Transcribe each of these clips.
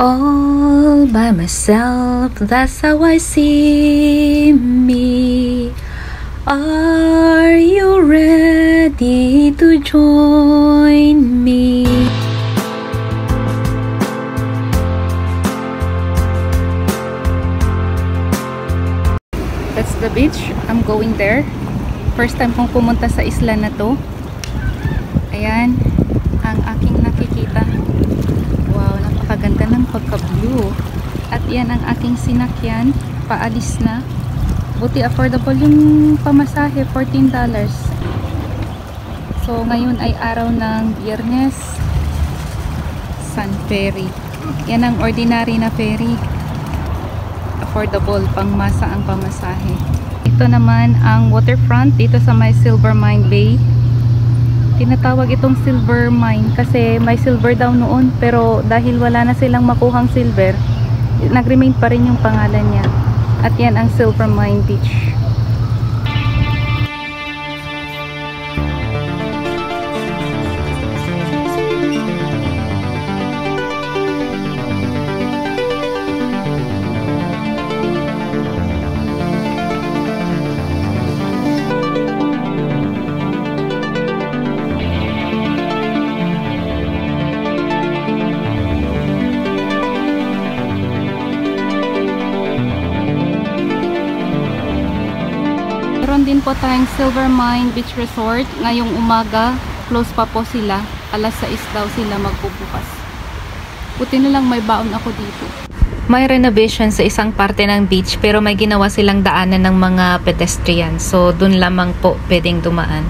All by myself, that's how I see me. Are you ready to join me? That's the beach. I'm going there. First time kong pumunta sa isla na to. Ayan ang aking nakikita. Wow, napakaganda ng pagka-blue. At yan ang aking sinakyan. Paalis na. Buti affordable yung pamasahe, $14. So ngayon ay araw ng Biyernes. Sun Ferry. Yan ang ordinary na ferry. Affordable, pangmasa ang pamasahe. Ito naman ang waterfront dito sa may Silver Mine Bay. Tinatawag itong Silver Mine kasi may silver daw noon, pero dahil wala na silang makuhang silver, nag-remain pa rin yung pangalan niya. At yan ang Silver Mine Beach. Meron din po tayong Silver Mine Beach Resort. Ngayong umaga, close pa po sila. Alas 6 daw sila magbubukas. Buti na lang may baon ako dito. May renovation sa isang parte ng beach, pero may ginawa silang daanan ng mga pedestrian. So, dun lamang po pwedeng dumaan.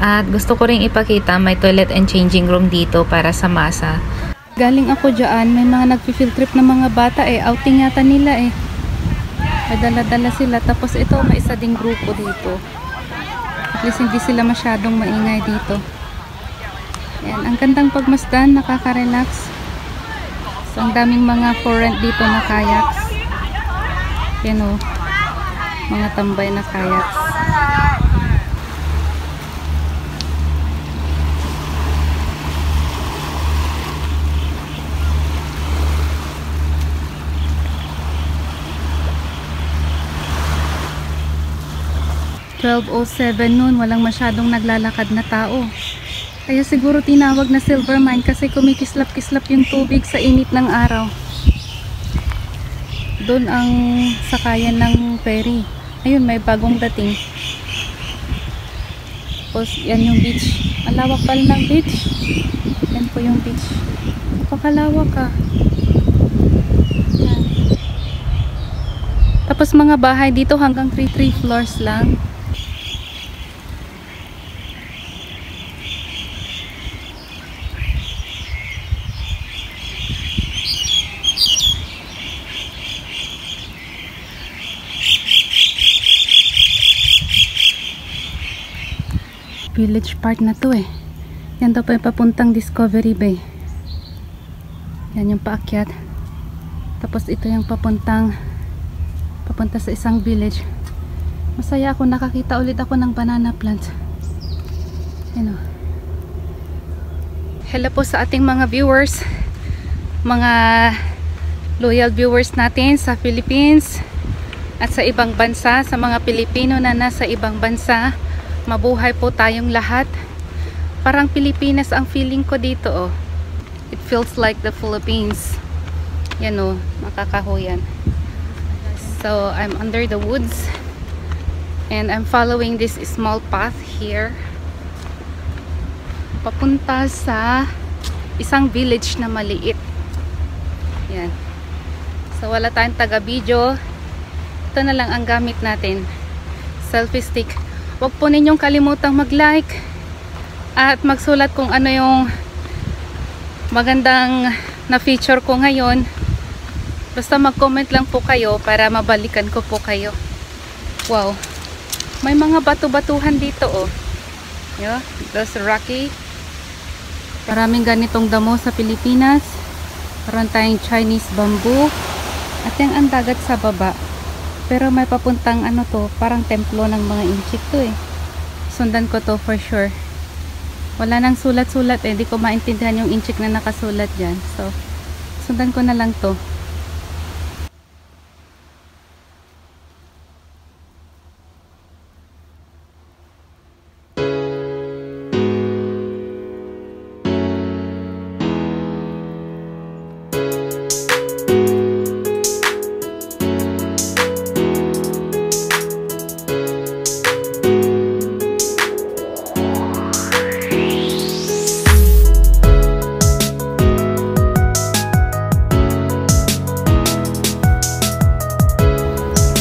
At gusto ko rin ipakita, may toilet and changing room dito para sa masa. Galing ako dyan, may mga nag-field trip na mga bata outing yata nila may dala-dala sila. Tapos ito, may isa ding grupo dito. At least hindi sila masyadong maingay dito. Yan, ang gandang pagmasdan, nakaka-relax. So, ang daming mga for rent dito na kayaks. Yan o, mga tambay na kayaks. (12:07) noon, walang masyadong naglalakad na tao. Kaya siguro tinawag na Silver Mine kasi kumikislap-kislap yung tubig sa init ng araw. Doon ang sakayan ng ferry. Ayun, may bagong dating. Tapos yan yung beach. Ang lawak pala ng beach. Yan po yung beach. Pakalawak Yan. Tapos mga bahay dito hanggang 3 floors lang. Village part na to Yan daw pa yung papuntang Discovery Bay. Yan yung paakyat. Tapos ito yung papunta sa isang village. Masaya ako, nakakita ulit ako ng banana plant. Yan Hello po sa ating mga viewers, mga loyal viewers natin sa Philippines at sa ibang bansa, sa mga Pilipino na nasa ibang bansa. Mabuhay po tayong lahat. Parang Pilipinas ang feeling ko dito It feels like the Philippines. Yan makakahuyan. So I'm under the woods and I'm following this small path here papunta sa isang village na maliit. Yan. So wala tayong taga-video. Ito na lang ang gamit natin. Selfie stick. Huwag po ninyong kalimutang mag-like at magsulat kung ano yung magandang na feature ko ngayon. Basta mag-comment lang po kayo para mabalikan ko po kayo. Wow. May mga bato-batuhan dito Yeah, those rocky. Maraming ganitong damo sa Pilipinas. Meron tayong Chinese bamboo. At yan ang dagat sa baba. Pero may papuntang parang templo ng mga inchik to Sundan ko to for sure. Wala nang sulat-sulat di ko maintindihan yung inchik na nakasulat dyan. So, Sundan ko na lang to.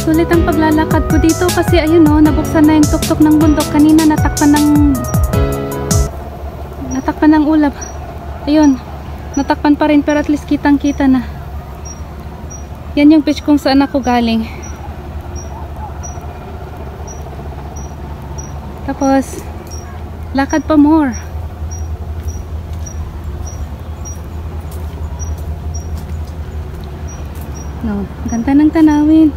Sulit ang paglalakad ko dito kasi ayun oh, nabuksan na yung tuktok ng bundok. Kanina natakpan ng ulap. Ayun, natakpan pa rin pero at least kitang kita na. Yan yung beach kung saan ako galing. Tapos lakad pa more. No, ganda ng tanawin.